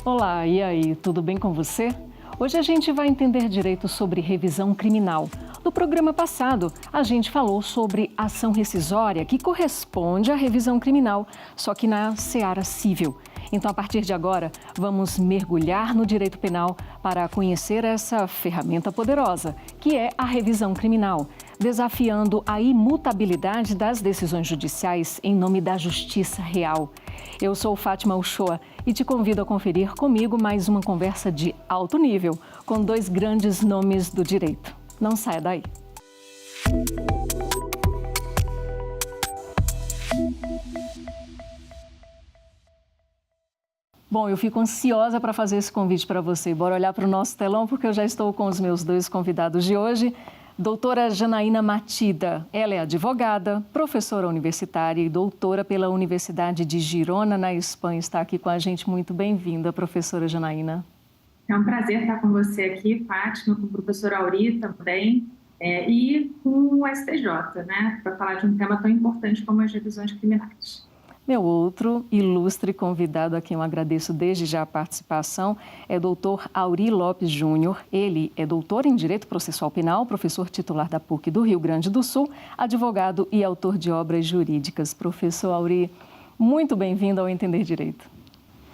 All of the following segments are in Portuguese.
Olá, e aí, tudo bem com você? Hoje a gente vai entender direito sobre revisão criminal. No programa passado, a gente falou sobre ação rescisória, que corresponde à revisão criminal, só que na seara civil. Então, a partir de agora, vamos mergulhar no direito penal para conhecer essa ferramenta poderosa, que é a revisão criminal, desafiando a imutabilidade das decisões judiciais em nome da justiça real. Eu sou Fátima Uchoa e te convido a conferir comigo mais uma conversa de alto nível com dois grandes nomes do direito. Não saia daí. Bom, eu fico ansiosa para fazer esse convite para você. Bora olhar para o nosso telão, porque eu já estou com os meus dois convidados de hoje. Doutora Janaína Matida, ela é advogada, professora universitária e doutora pela Universidade de Girona, na Espanha. Está aqui com a gente. Muito bem-vinda, professora Janaína. É um prazer estar com você aqui, Fátima, com o professor Auri também, e com o STJ, né, para falar de um tema tão importante como as revisões criminais. Meu outro ilustre convidado a quem eu agradeço desde já a participação é o doutor Auri Lopes Júnior. Ele é doutor em Direito Processual Penal, professor titular da PUC do Rio Grande do Sul, advogado e autor de obras jurídicas. Professor Auri, muito bem-vindo ao Entender Direito.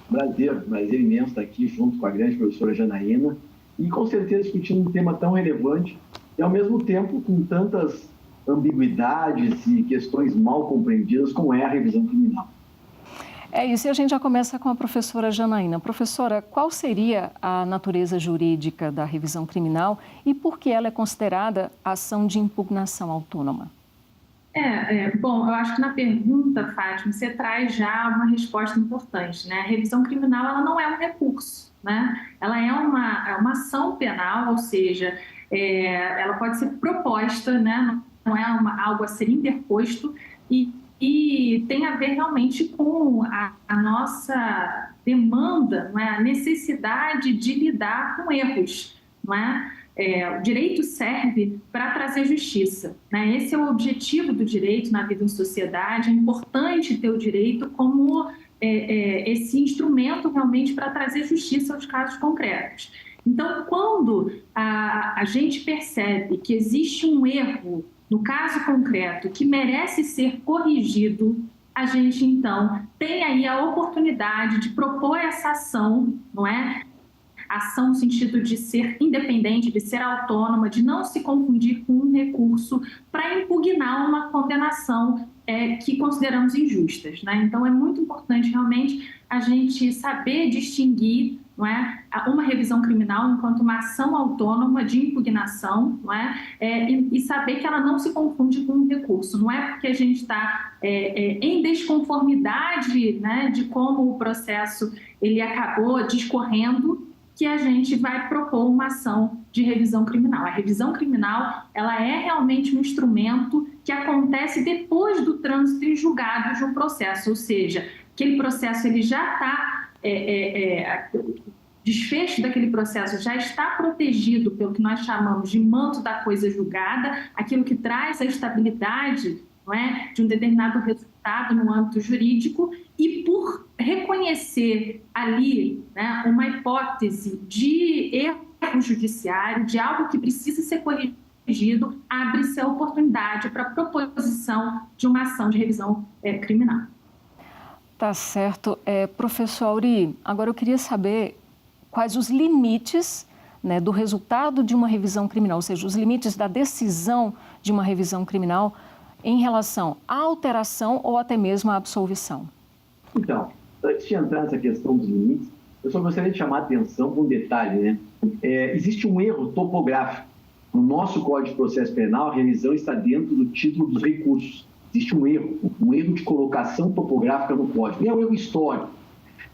Prazer imenso estar aqui junto com a grande professora Janaína e com certeza discutindo um tema tão relevante e ao mesmo tempo com tantas ambiguidades e questões mal compreendidas como é a revisão criminal. É isso, e a gente já começa com a professora Janaína. Professora, qual seria a natureza jurídica da revisão criminal e por que ela é considerada ação de impugnação autônoma? Bom, eu acho que na pergunta, Fátima, você traz já uma resposta importante, né? A revisão criminal, ela não é um recurso, né? Ela é uma ação penal, ou seja, ela pode ser proposta, né? Não é algo a ser interposto e tem a ver realmente com a nossa demanda, não é? A necessidade de lidar com erros, não é? O direito serve para trazer justiça, né? Esse é o objetivo do direito na vida em sociedade. É importante ter o direito como esse instrumento realmente para trazer justiça aos casos concretos. Então, quando a gente percebe que existe um erro no caso concreto que merece ser corrigido, a gente então tem aí a oportunidade de propor essa ação, não é? Ação no sentido de ser independente, de ser autônoma, de não se confundir com um recurso para impugnar uma condenação que consideramos injustas, né? Então, é muito importante realmente a gente saber distinguir, não é, uma revisão criminal enquanto uma ação autônoma de impugnação, não é? E saber que ela não se confunde com um recurso. Não é porque a gente está em desconformidade, né, de como o processo ele acabou discorrendo que a gente vai propor uma ação de revisão criminal. A revisão criminal, ela é realmente um instrumento que acontece depois do trânsito em julgado de um processo, ou seja, aquele processo ele já está, desfecho daquele processo já está protegido pelo que nós chamamos de manto da coisa julgada, aquilo que traz a estabilidade, não é, de um determinado resultado no âmbito jurídico, e por reconhecer ali, né, uma hipótese de erro judiciário, de algo que precisa ser corrigido, abre-se a oportunidade para a proposição de uma ação de revisão criminal. Tá certo. Professor Auri, agora eu queria saber quais os limites, né, do resultado de uma revisão criminal, ou seja, os limites da decisão de uma revisão criminal em relação à alteração ou até mesmo à absolvição. Então, antes de entrar nessa questão dos limites, eu só gostaria de chamar a atenção para um detalhe, né? Existe um erro topográfico. No nosso Código de Processo Penal, a revisão está dentro do título dos recursos. Existe um erro de colocação topográfica no Código. E é um erro histórico.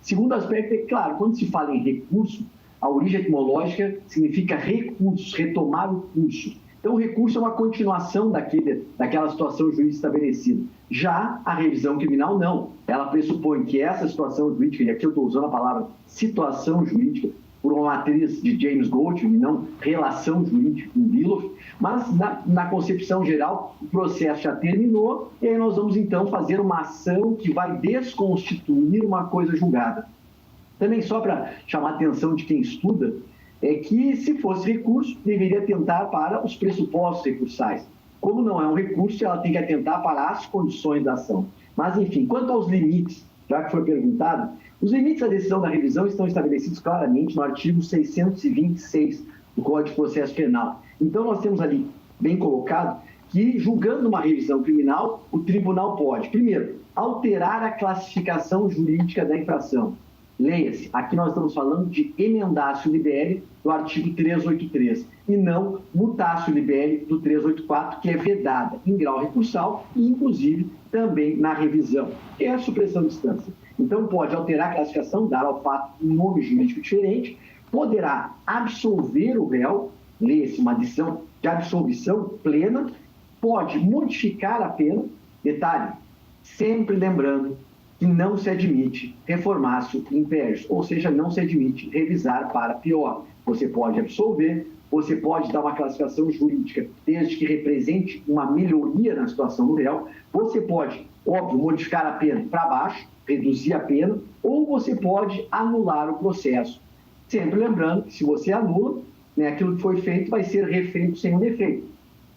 Segundo aspecto, é claro, quando se fala em recurso, a origem etimológica significa recursos, retomar o curso. Então, o recurso é uma continuação daquela situação jurídica estabelecida. Já a revisão criminal, não. Ela pressupõe que essa situação jurídica, e aqui eu estou usando a palavra situação jurídica, por uma matriz de James Goldman, não relação jurídica com Biloff, mas na concepção geral, o processo já terminou e aí nós vamos então fazer uma ação que vai desconstituir uma coisa julgada. Também só para chamar a atenção de quem estuda, é que se fosse recurso, deveria atentar para os pressupostos recursais. Como não é um recurso, ela tem que atentar para as condições da ação. Mas, enfim, quanto aos limites, já que foi perguntado, os limites da decisão da revisão estão estabelecidos claramente no artigo 626 do Código de Processo Penal. Então, nós temos ali, bem colocado, que, julgando uma revisão criminal, o tribunal pode, primeiro, alterar a classificação jurídica da infração. Leia-se, aqui nós estamos falando de emendatio libelli do artigo 383 e não mutatio libelli do 384, que é vedada em grau recursal e, inclusive, também na revisão, que é a supressão de instância. Então, pode alterar a classificação, dar ao fato um nome jurídico diferente, poderá absolver o réu, leia-se uma decisão de absolvição plena, pode modificar a pena, detalhe, sempre lembrando que não se admite reformatio imperius, ou seja, não se admite revisar para pior. Você pode absolver, você pode dar uma classificação jurídica desde que represente uma melhoria na situação do réu, você pode, óbvio, modificar a pena para baixo, reduzir a pena, ou você pode anular o processo. Sempre lembrando que se você anula, aquilo que foi feito vai ser refeito sem um defeito.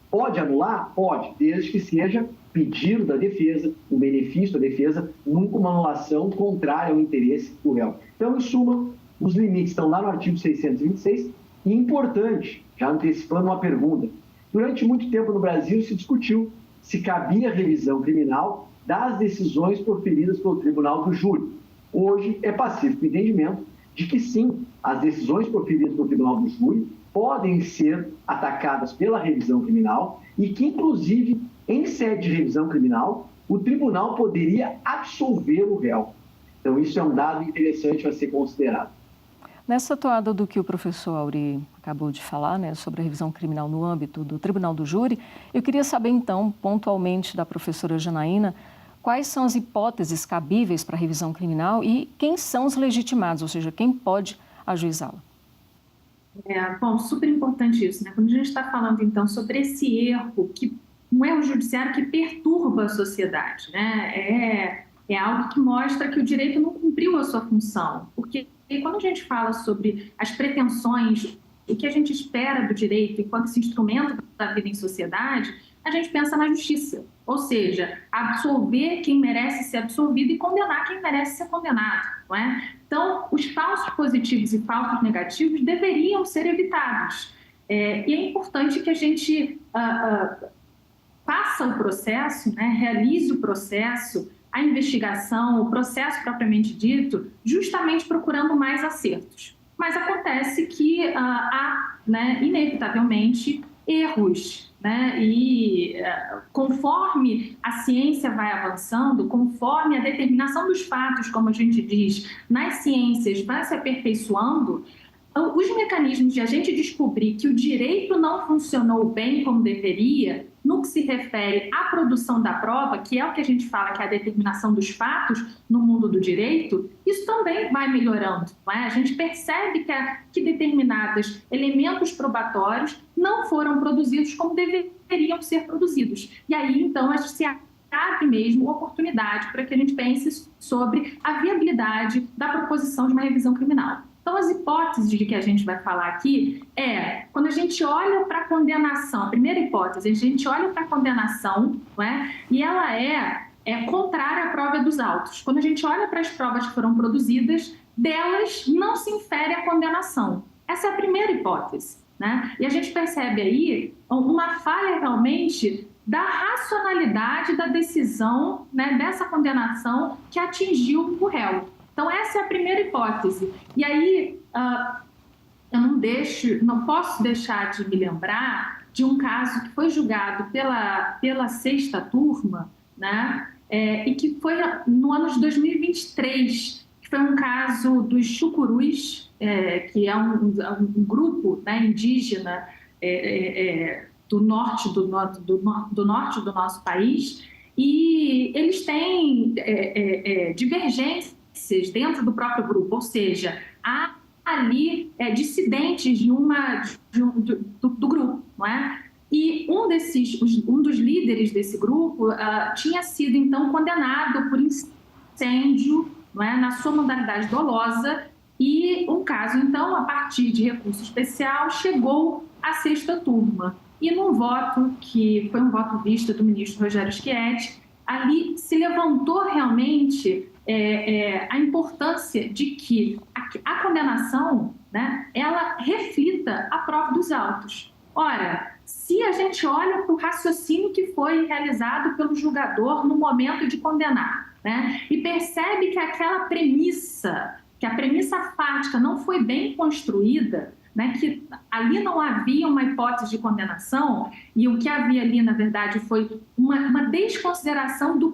Pode anular? Pode, desde que seja pedido da defesa, o benefício da defesa, nunca uma anulação contrária ao interesse do réu. Então, em suma, os limites estão lá no artigo 626 e importante, já antecipando uma pergunta, durante muito tempo no Brasil se discutiu se cabia revisão criminal das decisões proferidas pelo Tribunal do Júri. Hoje é pacífico o entendimento de que sim, as decisões proferidas pelo Tribunal do Júri podem ser atacadas pela revisão criminal e que, inclusive, em sede de revisão criminal, o tribunal poderia absolver o réu. Então, isso é um dado interessante a ser considerado. Nessa toada do que o professor Auri acabou de falar, sobre a revisão criminal no âmbito do Tribunal do Júri, eu queria saber, então, pontualmente da professora Janaína, quais são as hipóteses cabíveis para a revisão criminal e quem são os legitimados, ou seja, quem pode ajuizá-la. Bom, super importante isso, Quando a gente está falando, então, sobre esse erro, um erro judiciário que perturba a sociedade, É algo que mostra que o direito não cumpriu a sua função, porque quando a gente fala sobre as pretensões, o que a gente espera do direito enquanto esse instrumento da vida em sociedade, a gente pensa na justiça, ou seja, absolver quem merece ser absolvido e condenar quem merece ser condenado, não é? Então, os falsos positivos e falsos negativos deveriam ser evitados. E é importante que a gente faça o processo, realize o processo, a investigação, o processo propriamente dito, justamente procurando mais acertos. Mas acontece que há, inevitavelmente, erros, E conforme a ciência vai avançando, conforme a determinação dos fatos, como a gente diz, nas ciências vai se aperfeiçoando, os mecanismos de a gente descobrir que o direito não funcionou bem como deveria, no que se refere à produção da prova, que é o que a gente fala que é a determinação dos fatos no mundo do direito, isso também vai melhorando, A gente percebe que determinados elementos probatórios não foram produzidos como deveriam ser produzidos. E aí, então, se abre mesmo oportunidade para que a gente pense sobre a viabilidade da proposição de uma revisão criminal. Então, as hipóteses de que a gente vai falar aqui quando a gente olha para a condenação, a primeira hipótese, a gente olha para a condenação, e ela é contrária à prova dos autos. Quando a gente olha para as provas que foram produzidas, delas não se infere a condenação. Essa é a primeira hipótese, E a gente percebe aí uma falha realmente da racionalidade da decisão, dessa condenação que atingiu o réu. Então, essa é a primeira hipótese. E aí, eu não posso deixar de me lembrar de um caso que foi julgado pela sexta turma, e que foi no ano de 2023, que foi um caso dos Chucurus, que é um grupo indígena do norte do nosso país, e eles têm divergências dentro do próprio grupo, ou seja, há ali dissidentes do grupo, E um dos líderes desse grupo tinha sido, então, condenado por incêndio, na sua modalidade dolosa, o caso, então, a partir de recurso especial, chegou à sexta turma. E num voto, que foi um voto vista do ministro Rogério Schietti, ali se levantou realmente a importância de que a condenação, né, ela reflita a prova dos autos. Ora, se a gente olha para o raciocínio que foi realizado pelo julgador no momento de condenar, né, e percebe que aquela premissa, que a premissa fática não foi bem construída, né, que ali não havia uma hipótese de condenação, e o que havia ali, na verdade, foi uma desconsideração do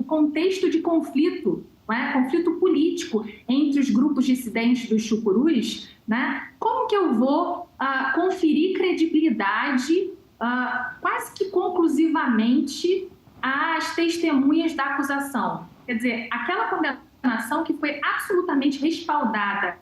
contexto de conflito, né, conflito político entre os grupos dissidentes dos chucurus, né, como que eu vou conferir credibilidade quase que conclusivamente às testemunhas da acusação? Quer dizer, aquela condenação que foi absolutamente respaldada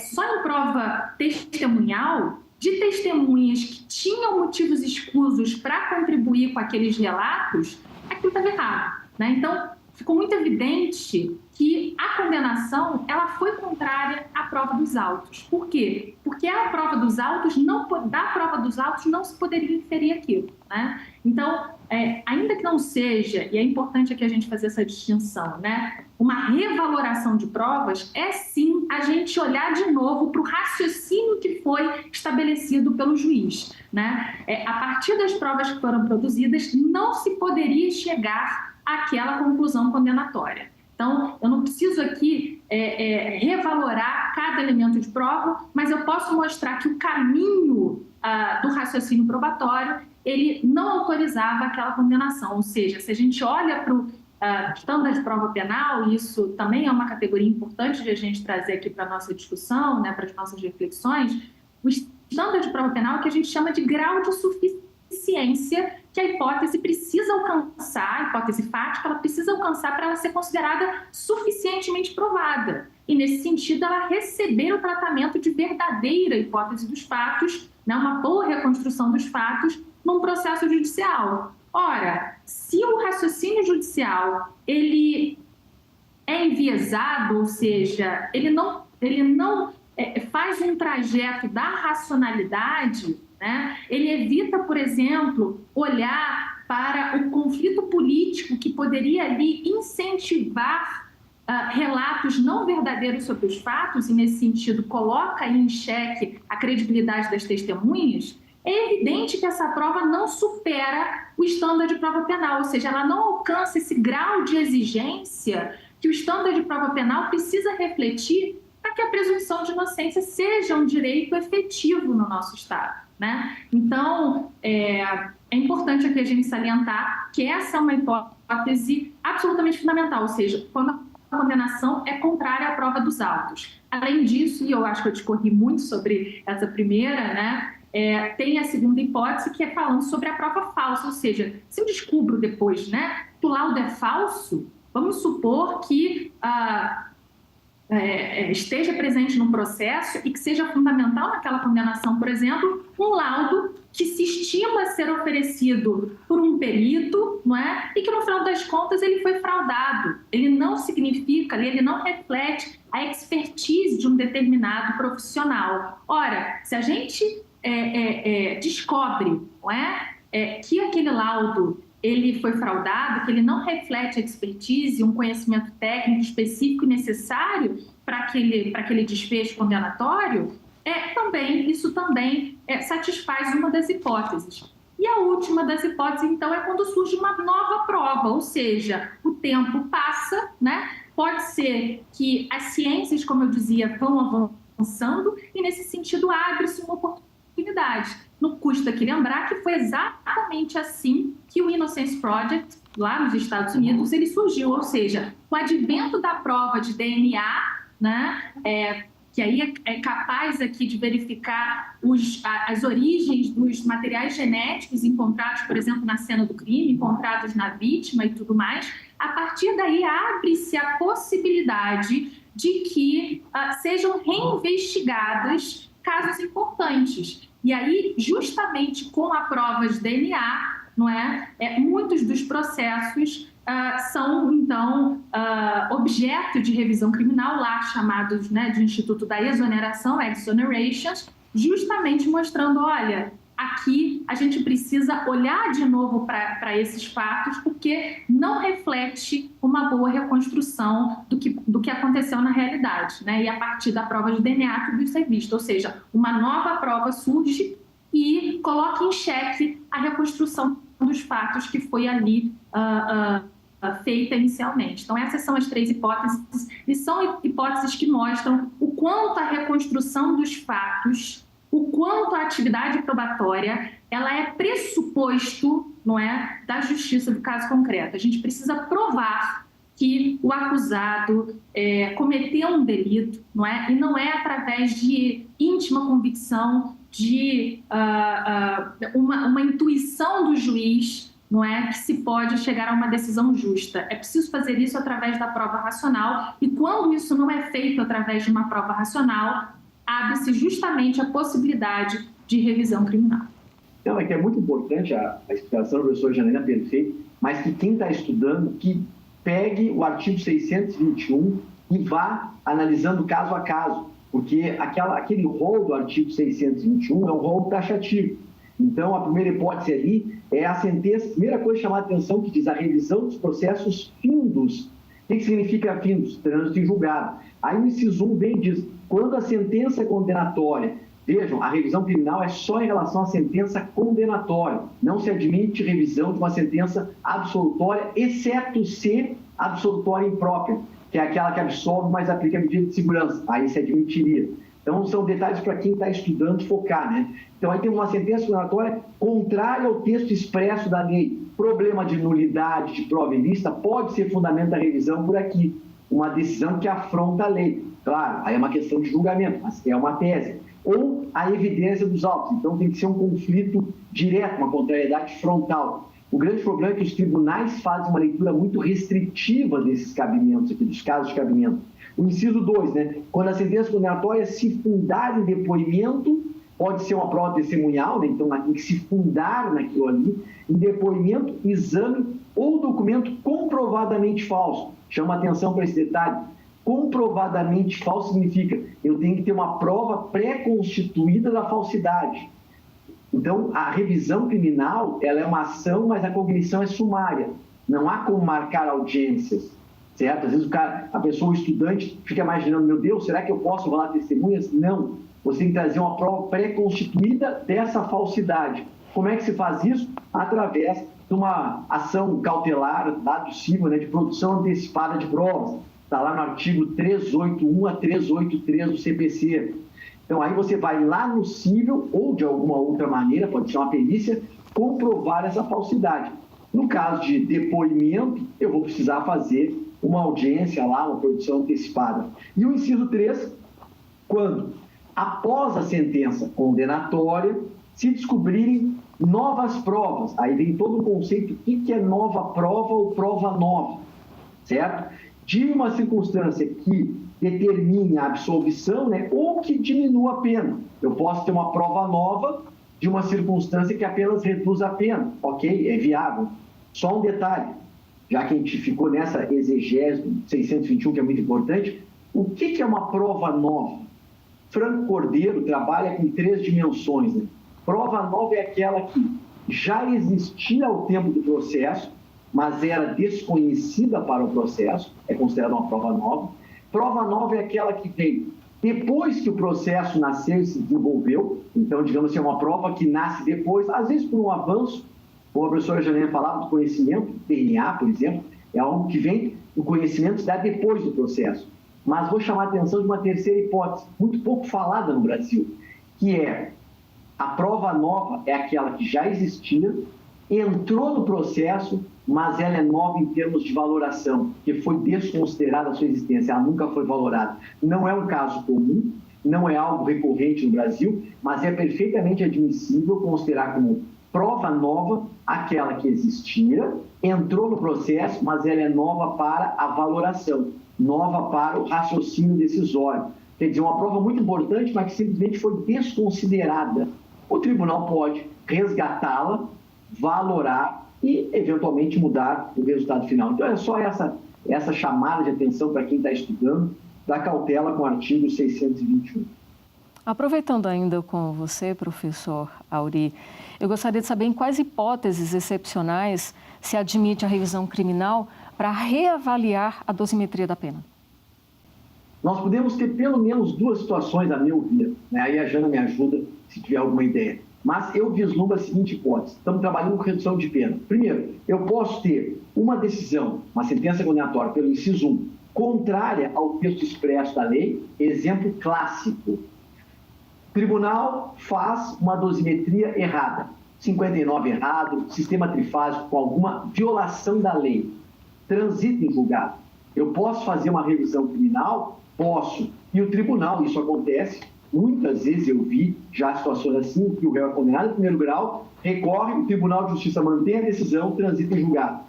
só em prova testemunhal, de testemunhas que tinham motivos escusos para contribuir com aqueles relatos, aquilo estava errado, né? Então, ficou muito evidente que a condenação ela foi contrária à prova dos autos. Por quê? Porque da prova dos autos não se poderia inferir aquilo, né? Então, ainda que não seja, e é importante aqui a gente fazer essa distinção, né? Uma revaloração de provas é sim a gente olhar de novo para o raciocínio que foi estabelecido pelo juiz, né? A partir das provas que foram produzidas, não se poderia chegar àquela conclusão condenatória. Então, eu não preciso aqui revalorar cada elemento de prova, mas eu posso mostrar que o caminho do raciocínio probatório, ele não autorizava aquela condenação. Ou seja, se a gente olha para o estândar de prova penal, isso também é uma categoria importante de a gente trazer aqui para a nossa discussão, né, para as nossas reflexões, o estândar de prova penal que a gente chama de grau de suficiência que a hipótese precisa alcançar, a hipótese fática, ela precisa alcançar para ela ser considerada suficientemente provada. E, nesse sentido, ela receber o tratamento de verdadeira hipótese dos fatos, né, uma boa reconstrução dos fatos num processo judicial. Ora, se o raciocínio judicial ele é enviesado, ou seja, ele não faz um trajeto da racionalidade, né? Ele evita, por exemplo, olhar para o conflito político que poderia ali incentivar relatos não verdadeiros sobre os fatos, e nesse sentido coloca em xeque a credibilidade das testemunhas. É evidente que essa prova não supera o estândar de prova penal, ou seja, ela não alcança esse grau de exigência que o estândar de prova penal precisa refletir para que a presunção de inocência seja um direito efetivo no nosso Estado, né? Então, é importante aqui a gente salientar que essa é uma hipótese absolutamente fundamental, ou seja, quando a condenação é contrária à prova dos autos. Além disso, e eu acho que eu discorri muito sobre essa primeira, né? Tem a segunda hipótese, que é falando sobre a prova falsa, ou seja, se eu descubro depois, né, que o laudo é falso, vamos supor que esteja presente no processo e que seja fundamental naquela condenação, por exemplo, um laudo que se estima ser oferecido por um perito, não é? E que no final das contas ele foi fraudado. Ele não significa, ele não reflete a expertise de um determinado profissional. Ora, se a gente descobre, não que aquele laudo ele foi fraudado, que ele não reflete a expertise, um conhecimento técnico específico e necessário para aquele desfecho condenatório, isso também satisfaz uma das hipóteses. E a última das hipóteses, então, é quando surge uma nova prova, ou seja, o tempo passa, né? Pode ser que as ciências, como eu dizia, vão avançando e, nesse sentido, abre-se uma oportunidade. Não custa aqui lembrar que foi exatamente assim que o Innocence Project, lá nos Estados Unidos, ele surgiu, ou seja, com o advento da prova de DNA, né, que aí é capaz aqui de verificar as origens dos materiais genéticos encontrados, por exemplo, na cena do crime, encontrados na vítima e tudo mais. A partir daí abre-se a possibilidade de que sejam reinvestigadas casos importantes. E aí, justamente com a prova de DNA, não muitos dos processos são, então, objeto de revisão criminal, lá chamados, né, de Instituto da Exoneração, Exonerations, justamente mostrando, olha, aqui a gente precisa olhar de novo para esses fatos, porque não reflete uma boa reconstrução do que aconteceu na realidade, né? E a partir da prova de DNA tudo isso é visto, ou seja, uma nova prova surge e coloca em xeque a reconstrução dos fatos que foi ali feita inicialmente. Então, essas são as 3 hipóteses, e são hipóteses que mostram o quanto a reconstrução dos fatos, o quanto a atividade probatória, ela é pressuposto, não é, da justiça do caso concreto. A gente precisa provar que o acusado cometeu um delito, não é? E não é através de íntima convicção, de uma intuição do juiz, não é, que se pode chegar a uma decisão justa. É preciso fazer isso através da prova racional, e quando isso não é feito através de uma prova racional, abre-se justamente a possibilidade de revisão criminal. Então, é que é muito importante a explicação do professor Janaína, perfeito, mas que quem está estudando, que pegue o artigo 621 e vá analisando caso a caso, porque aquele rol do artigo 621 é um rol taxativo. Então, a primeira hipótese ali é a sentença. Primeira coisa a chamar a atenção, que diz a revisão dos processos findos. O que significa findos? Trânsito em julgado. Aí o inciso 1 vem e diz, quando a sentença é condenatória, vejam, a revisão criminal é só em relação à sentença condenatória. Não se admite revisão de uma sentença absolutória, exceto se absolutória imprópria, que é aquela que absolve, mas aplica a medida de segurança. Aí se admitiria. Então, são detalhes para quem está estudando focar, né? Então, aí tem uma sentença condenatória contrária ao texto expresso da lei. Problema de nulidade de prova ilícita pode ser fundamento da revisão por aqui. Uma decisão que afronta a lei. Claro, aí é uma questão de julgamento, mas é uma tese. Ou a evidência dos autos. Então, tem que ser um conflito direto, uma contrariedade frontal. O grande problema é que os tribunais fazem uma leitura muito restritiva desses cabimentos aqui, dos casos de cabimento. O inciso 2, né? Quando a sentença condenatória se fundar em depoimento, pode ser uma prova testemunhal, né? Então tem que se fundar naquilo ali, em depoimento, exame ou documento comprovadamente falso. Chama atenção para esse detalhe. Comprovadamente falso significa eu tenho que ter uma prova pré-constituída da falsidade. Então, a revisão criminal, ela é uma ação, mas a cognição é sumária. Não há como marcar audiências, certo? Às vezes a pessoa, o estudante, fica imaginando, meu Deus, será que eu posso rolar testemunhas? Não. Você tem que trazer uma prova pré-constituída dessa falsidade. Como é que se faz isso? Através de uma ação cautelar, dado civil, né, de produção antecipada de provas. Está lá no artigo 381 a 383 do CPC. Então, aí você vai lá no cível, ou de alguma outra maneira, pode ser uma perícia, comprovar essa falsidade. No caso de depoimento, eu vou precisar fazer uma audiência lá, uma produção antecipada. E o inciso 3, quando, após a sentença condenatória, se descobrirem novas provas. Aí vem todo o conceito, o que é nova prova ou prova nova, certo? De uma circunstância que determine a absolvição, né, ou que diminua a pena. Eu posso ter uma prova nova de uma circunstância que apenas reduz a pena. Ok, é viável. Só um detalhe, já que a gente ficou nessa exegese do 621, que é muito importante, o que é uma prova nova? Franco Cordeiro trabalha com 3 dimensões. Né? Prova nova é aquela que já existia ao tempo do processo, mas era desconhecida para o processo, é considerada uma prova nova. Prova nova é aquela que vem depois que o processo nasceu e se desenvolveu, então, digamos assim, é uma prova que nasce depois, às vezes por um avanço, como a professora Janaína falava do conhecimento, DNA, por exemplo, é algo que vem, o conhecimento se dá depois do processo. Mas vou chamar a atenção de uma terceira hipótese, muito pouco falada no Brasil, que é a prova nova é aquela que já existia, entrou no processo, mas ela é nova em termos de valoração, que foi desconsiderada a sua existência, ela nunca foi valorada. Não é um caso comum, não é algo recorrente no Brasil, mas é perfeitamente admissível considerar como prova nova aquela que existia, entrou no processo, mas ela é nova para a valoração, nova para o raciocínio decisório. Quer dizer, uma prova muito importante, mas que simplesmente foi desconsiderada. O tribunal pode resgatá-la, valorar e, eventualmente, mudar o resultado final. Então, é só essa chamada de atenção para quem está estudando, da cautela com o artigo 621. Aproveitando ainda com você, professor Aury, eu gostaria de saber em quais hipóteses excepcionais se admite a revisão criminal para reavaliar a dosimetria da pena. Nós podemos ter pelo menos duas situações, a meu ver, né? Aí a Jana me ajuda se tiver alguma ideia. Mas eu vislumbro a seguinte hipótese: estamos trabalhando com redução de pena. Primeiro, eu posso ter uma decisão, uma sentença condenatória pelo inciso 1, contrária ao texto expresso da lei. Exemplo clássico: tribunal faz uma dosimetria errada, 59 errado, sistema trifásico com alguma violação da lei, transita em julgado. Eu posso fazer uma revisão criminal? Posso. E o tribunal, isso acontece, muitas vezes eu vi já situações assim, que o réu é condenado em primeiro grau, recorre, o Tribunal de Justiça mantém a decisão, transita em julgado.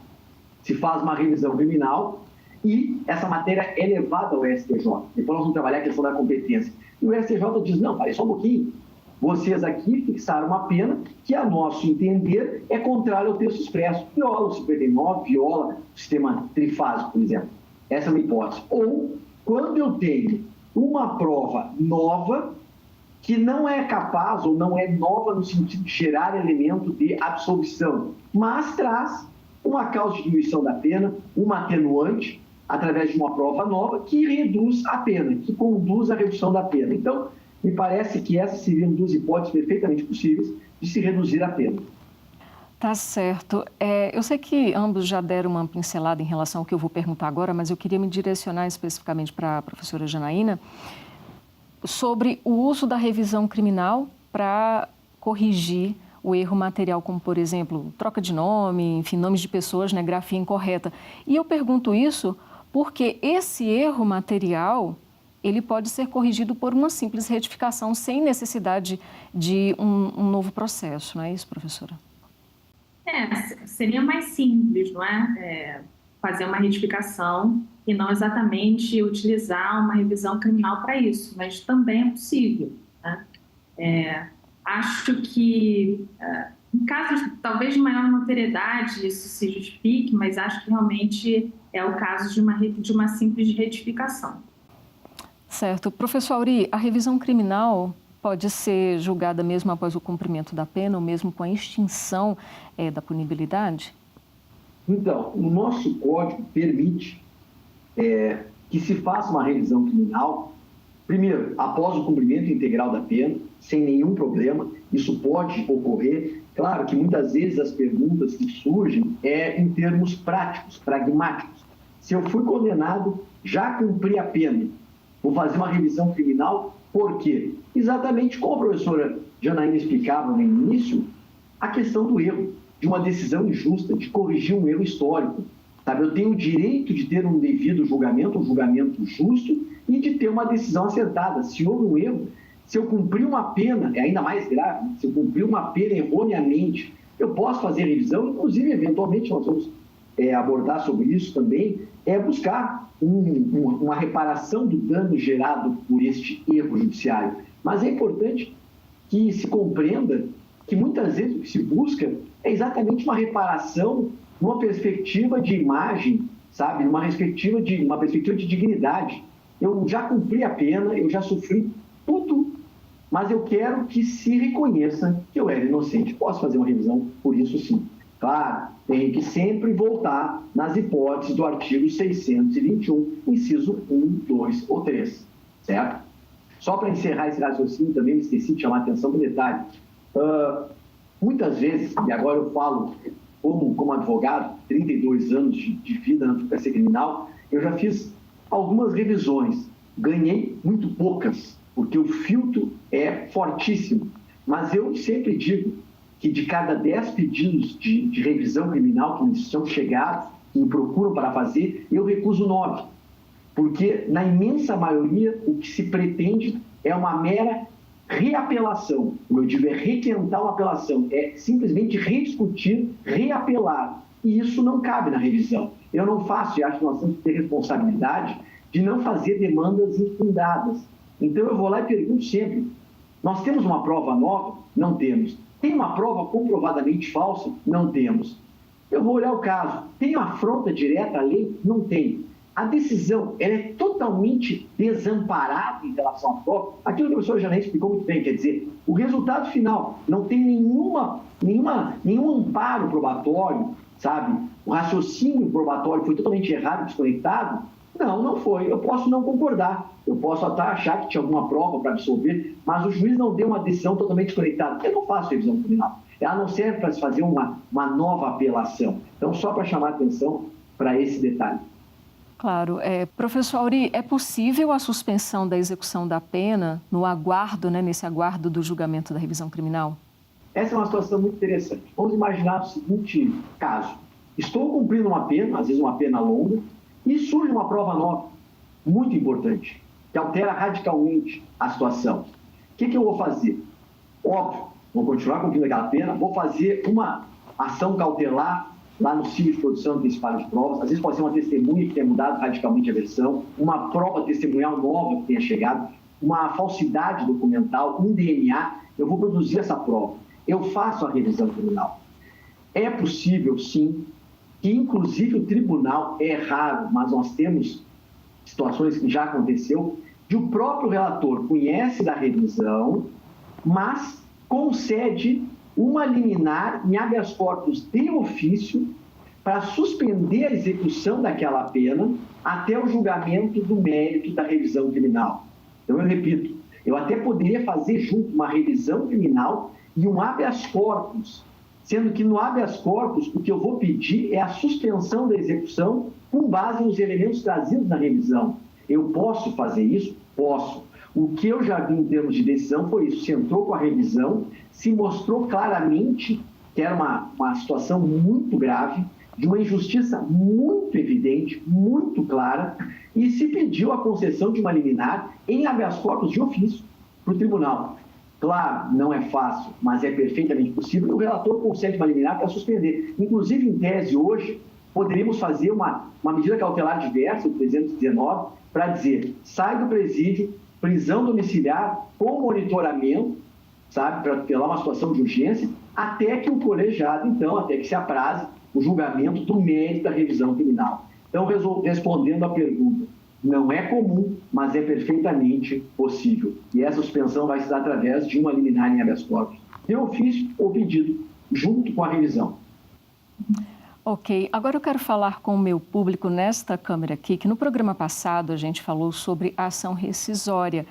Se faz uma revisão criminal e essa matéria é levada ao STJ. Depois nós vamos trabalhar a questão da competência. E o STJ diz: não, parei só um pouquinho. Vocês aqui fixaram uma pena que, a nosso entender, é contrária ao texto expresso. Viola o 59, viola o sistema trifásico, por exemplo. Essa é uma hipótese. Ou, quando eu tenho uma prova nova, que não é capaz ou não é nova no sentido de gerar elemento de absolvição, mas traz uma causa de diminuição da pena, uma atenuante, através de uma prova nova, que reduz a pena, que conduz à redução da pena. Então, me parece que essas seriam duas hipóteses perfeitamente possíveis de se reduzir a pena. Tá certo. Eu sei que ambos já deram uma pincelada em relação ao que eu vou perguntar agora, mas eu queria me direcionar especificamente para a professora Janaína sobre o uso da revisão criminal para corrigir o erro material, como, por exemplo, troca de nome, enfim, nomes de pessoas, né, grafia incorreta. E eu pergunto isso porque esse erro material, ele pode ser corrigido por uma simples retificação sem necessidade de um novo processo, não é isso, professora? Seria mais simples, não é? Fazer uma retificação e não exatamente utilizar uma revisão criminal para isso, mas também é possível, né? Acho que, em casos talvez de maior notoriedade, isso se justifique, mas acho que realmente é o caso de uma simples retificação. Certo. Professor Aury, a revisão criminal pode ser julgada mesmo após o cumprimento da pena ou mesmo com a extinção da punibilidade? Então, o nosso código permite que se faça uma revisão criminal, primeiro, após o cumprimento integral da pena, sem nenhum problema. Isso pode ocorrer. Claro que muitas vezes as perguntas que surgem em termos práticos, pragmáticos. Se eu fui condenado, já cumpri a pena, vou fazer uma revisão criminal, por quê? Exatamente como a professora Janaína explicava no início, a questão do erro, de uma decisão injusta, de corrigir um erro histórico. Sabe? Eu tenho o direito de ter um devido julgamento, um julgamento justo, e de ter uma decisão acertada. Se houve um erro, se eu cumprir uma pena, é ainda mais grave, se eu cumprir uma pena erroneamente, eu posso fazer revisão, inclusive, eventualmente, nós vamos abordar sobre isso também, buscar uma reparação do dano gerado por este erro judiciário. Mas é importante que se compreenda que muitas vezes o que se busca é exatamente uma reparação numa perspectiva de imagem, sabe? Numa perspectiva de dignidade. Eu já cumpri a pena, eu já sofri tudo, mas eu quero que se reconheça que eu era inocente. Posso fazer uma revisão por isso, sim. Claro, tem que sempre voltar nas hipóteses do artigo 621, inciso 1, 2 ou 3, certo? Só para encerrar esse raciocínio, também me esqueci de chamar a atenção para o detalhe. Muitas vezes, e agora eu falo como advogado, 32 anos de vida na advocacia criminal, eu já fiz algumas revisões, ganhei muito poucas, porque o filtro é fortíssimo, mas eu sempre digo que de cada 10 pedidos de revisão criminal que me são chegados, que me procuram para fazer, eu recuso 9. Porque, na imensa maioria, o que se pretende é uma mera reapelação. Como eu digo, é requentar uma apelação, é simplesmente rediscutir, reapelar. E isso não cabe na revisão. Eu não faço, e acho que nós temos que ter responsabilidade de não fazer demandas infundadas. Então, eu vou lá e pergunto sempre: nós temos uma prova nova? Não temos. Tem uma prova comprovadamente falsa? Não temos. Eu vou olhar o caso. Tem uma afronta direta à lei? Não tem. a decisão ela é totalmente desamparada em relação à prova. Aquilo que o professor Janaína explicou muito bem, quer dizer, o resultado final não tem nenhum amparo probatório, sabe? O raciocínio probatório foi totalmente errado, desconectado. Não foi. Eu posso não concordar. Eu posso até achar que tinha alguma prova para absolver, mas o juiz não deu uma decisão totalmente desconectada. Eu não faço revisão criminal. Ela não serve para se fazer uma nova apelação. Então, só para chamar a atenção para esse detalhe. Claro. Professor Auri, é possível a suspensão da execução da pena no aguardo, nesse aguardo do julgamento da revisão criminal? Essa é uma situação muito interessante. Vamos imaginar o seguinte caso. Estou cumprindo uma pena, às vezes uma pena longa, e surge uma prova nova, muito importante, que altera radicalmente a situação. O que eu vou fazer? Óbvio, vou continuar cumprindo aquela pena, vou fazer uma ação cautelar lá no CIV de produção antecipada de provas, às vezes pode ser uma testemunha que tenha mudado radicalmente a versão, uma prova testemunhal nova que tenha chegado, uma falsidade documental, um DNA, eu vou produzir essa prova. Eu faço a revisão criminal. É possível, sim, que inclusive o tribunal, é raro, mas nós temos situações que já aconteceu, de o próprio relator conhece da revisão, mas concede uma liminar em habeas corpus de ofício para suspender a execução daquela pena até o julgamento do mérito da revisão criminal. Então, eu repito, eu até poderia fazer junto uma revisão criminal e um habeas corpus, sendo que no habeas corpus o que eu vou pedir é a suspensão da execução com base nos elementos trazidos na revisão. Eu posso fazer isso? Posso. O que eu já vi em termos de decisão foi isso, se entrou com a revisão, se mostrou claramente que era uma situação muito grave, de uma injustiça muito evidente, muito clara, e se pediu a concessão de uma liminar em habeas corpus de ofício para o tribunal. Claro, não é fácil, mas é perfeitamente possível. O relator concede uma liminar para suspender. Inclusive, em tese, hoje, poderíamos fazer uma medida cautelar diversa, o 319, para dizer, sai do presídio, prisão domiciliar com monitoramento, sabe, para tutelar uma situação de urgência, até que o colegiado, então, até que se apraze o julgamento do mérito da revisão criminal. Então, respondendo à pergunta, não é comum, mas é perfeitamente possível. E essa suspensão vai se dar através de uma liminar em habeas corpus, de ofício ou pedido, junto com a revisão. Ok, agora eu quero falar com o meu público nesta câmera aqui, que no programa passado a gente falou sobre a ação rescisória.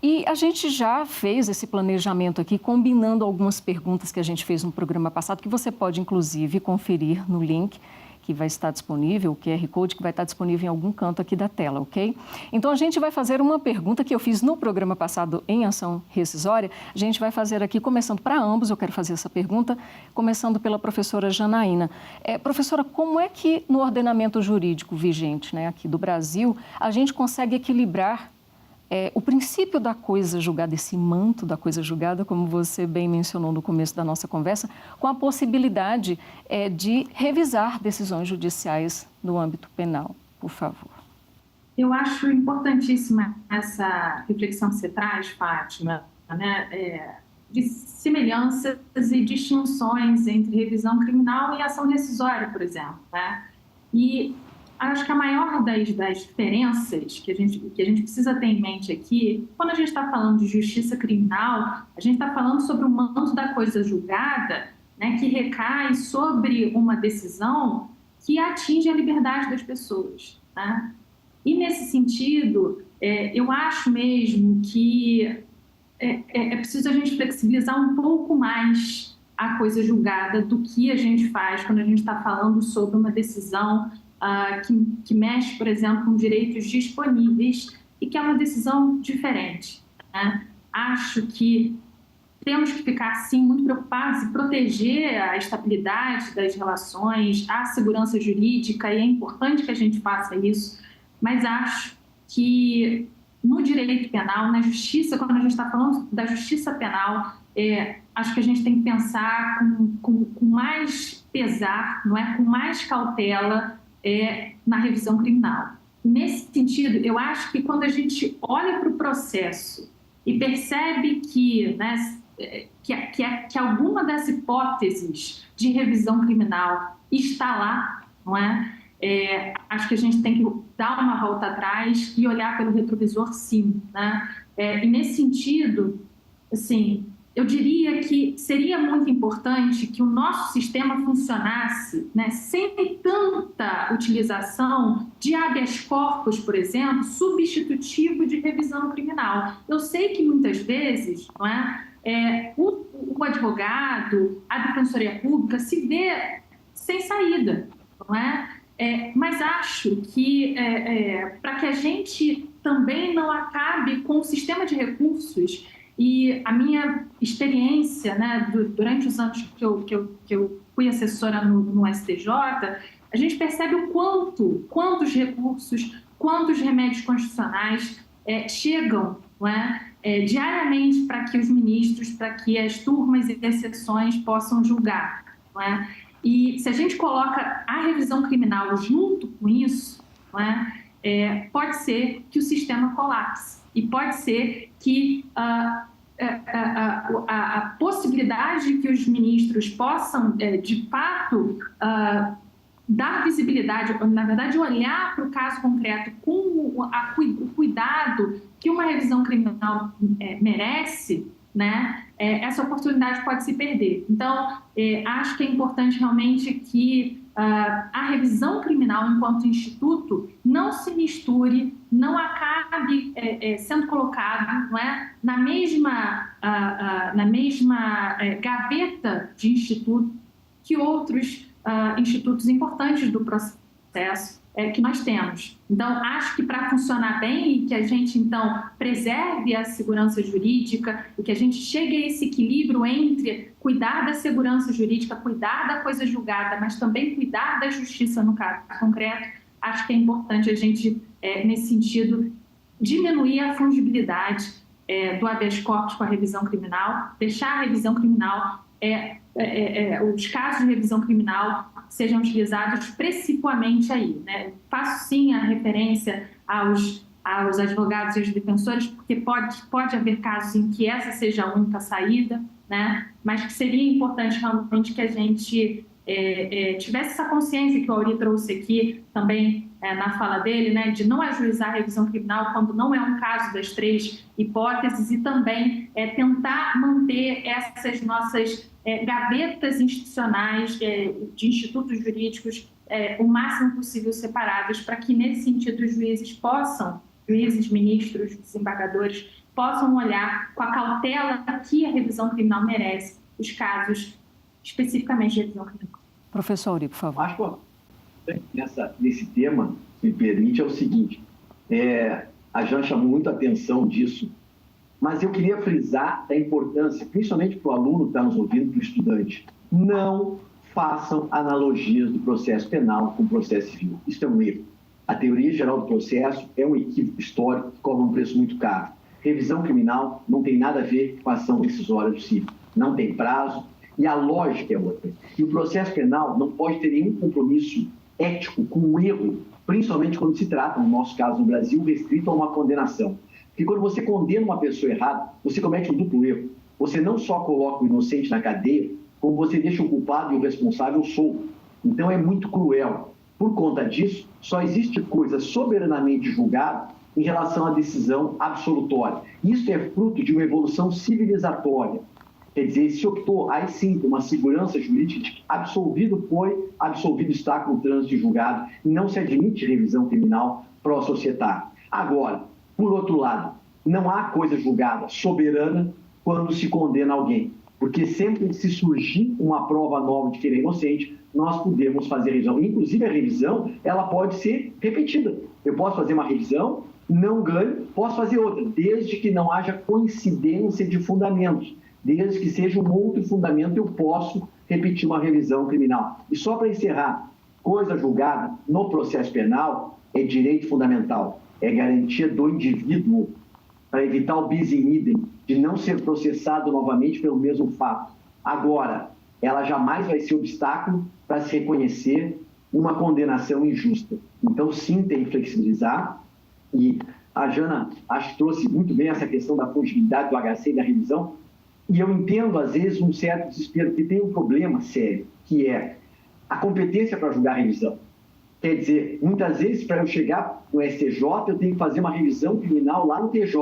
E a gente já fez esse planejamento aqui, combinando algumas perguntas que a gente fez no programa passado, que você pode, inclusive, conferir no link que vai estar disponível, o QR Code que vai estar disponível em algum canto aqui da tela, ok? Então, a gente vai fazer uma pergunta que eu fiz no programa passado em ação rescisória. A gente vai fazer aqui, começando para ambos, eu quero fazer essa pergunta, começando pela professora Janaína. Professora, como é que no ordenamento jurídico vigente, aqui do Brasil, a gente consegue equilibrar o princípio da coisa julgada, esse manto da coisa julgada, como você bem mencionou no começo da nossa conversa, com a possibilidade de revisar decisões judiciais no âmbito penal, por favor? Eu acho importantíssima essa reflexão que você traz, Fátima, de semelhanças e distinções entre revisão criminal e ação rescisória, por exemplo, E acho que a maior das diferenças que a gente precisa ter em mente aqui, quando a gente está falando de justiça criminal, a gente está falando sobre o manto da coisa julgada, que recai sobre uma decisão que atinge a liberdade das pessoas. E, nesse sentido, eu acho mesmo que é preciso a gente flexibilizar um pouco mais a coisa julgada do que a gente faz quando a gente está falando sobre uma decisão que mexe, por exemplo, com direitos disponíveis e que é uma decisão diferente. Acho que temos que ficar, sim, muito preocupados e proteger a estabilidade das relações, a segurança jurídica, e é importante que a gente faça isso, mas acho que no direito penal, na justiça, quando a gente está falando da justiça penal, acho que a gente tem que pensar com mais pesar, com mais cautela, na revisão criminal. Nesse sentido, eu acho que quando a gente olha para o processo e percebe que alguma das hipóteses de revisão criminal está lá, acho que a gente tem que dar uma volta atrás e olhar pelo retrovisor, sim, né? E nesse sentido, assim, eu diria que seria muito importante que o nosso sistema funcionasse, né, sem tanta utilização de habeas corpus, por exemplo, substitutivo de revisão criminal. Eu sei que muitas vezes, não é, o advogado, a defensoria pública se vê sem saída, não é? Mas acho que para que a gente também não acabe com o sistema de recursos. E a minha experiência, né, durante os anos que eu fui assessora no STJ, a gente percebe o quantos recursos, quantos remédios constitucionais chegam, não é, diariamente para que os ministros, para que as turmas e as sessões possam julgar, não é? E se a gente coloca a revisão criminal junto com isso, não é, pode ser que o sistema colapse e pode ser que a possibilidade que os ministros possam, de fato, dar visibilidade, na verdade, olhar para o caso concreto com o cuidado que uma revisão criminal merece, né? Essa oportunidade pode se perder. Então, acho que é importante realmente que a revisão criminal enquanto instituto não se misture, não acabe sendo colocado, não é, na mesma gaveta de instituto que outros institutos importantes do processo que nós temos. Então, acho que para funcionar bem e que a gente, então, preserve a segurança jurídica e que a gente chegue a esse equilíbrio entre cuidar da segurança jurídica, cuidar da coisa julgada, mas também cuidar da justiça no caso concreto, acho que é importante a gente, nesse sentido, diminuir a fungibilidade do habeas corpus com a revisão criminal, deixar a revisão criminal, os casos de revisão criminal sejam utilizados principalmente aí, né? Faço sim a referência aos advogados e aos defensores, porque pode haver casos em que essa seja a única saída, né? Mas que seria importante realmente que a gente tivesse essa consciência que o Auri trouxe aqui também na fala dele, né? De não ajuizar a revisão criminal quando não é um caso das 3 hipóteses e também tentar manter essas nossas gavetas institucionais de institutos jurídicos o máximo possível separadas para que, nesse sentido, os juízes, ministros, desembargadores, possam olhar com a cautela que a revisão criminal merece os casos especificamente de revisão criminal. Professor Auri, por favor. Acho que nesse tema, se me permite, é o seguinte, a Jean chamou muito a atenção disso, mas eu queria frisar a importância, principalmente para o aluno que está nos ouvindo, para o estudante, não façam analogias do processo penal com o processo civil. Isso é um erro. A teoria geral do processo é um equívoco histórico que cobra um preço muito caro. Revisão criminal não tem nada a ver com a ação decisória do civil. Não tem prazo e a lógica é outra. E o processo penal não pode ter nenhum compromisso ético com um erro, principalmente quando se trata, no nosso caso no Brasil, restrito a uma condenação. Porque quando você condena uma pessoa errada, você comete um duplo erro. Você não só coloca o inocente na cadeia, como você deixa o culpado e o responsável solto. Então é muito cruel. Por conta disso, só existe coisa soberanamente julgada em relação à decisão absolutória. Isso é fruto de uma evolução civilizatória. Quer dizer, se optou, aí sim, por uma segurança jurídica de que absolvido foi, absolvido está com o trânsito julgado e não se admite revisão criminal pró-societária. Agora, por outro lado, não há coisa julgada soberana quando se condena alguém, porque sempre que se surgir uma prova nova de que ele é inocente, nós podemos fazer revisão. Inclusive, a revisão, ela pode ser repetida. Eu posso fazer uma revisão, não ganho, posso fazer outra, desde que não haja coincidência de fundamentos. Desde que seja um outro fundamento, eu posso repetir uma revisão criminal. E só para encerrar, coisa julgada no processo penal é direito fundamental. É garantia do indivíduo para evitar o bis in idem, de não ser processado novamente pelo mesmo fato. Agora, ela jamais vai ser obstáculo para se reconhecer uma condenação injusta. Então, sim, tem que flexibilizar. E a Jana, acho que trouxe muito bem essa questão da fungibilidade do HC e da revisão. E eu entendo, às vezes, um certo desespero, porque tem um problema sério, que é a competência para julgar a revisão. Quer dizer, muitas vezes, para eu chegar no STJ, eu tenho que fazer uma revisão criminal lá no TJ,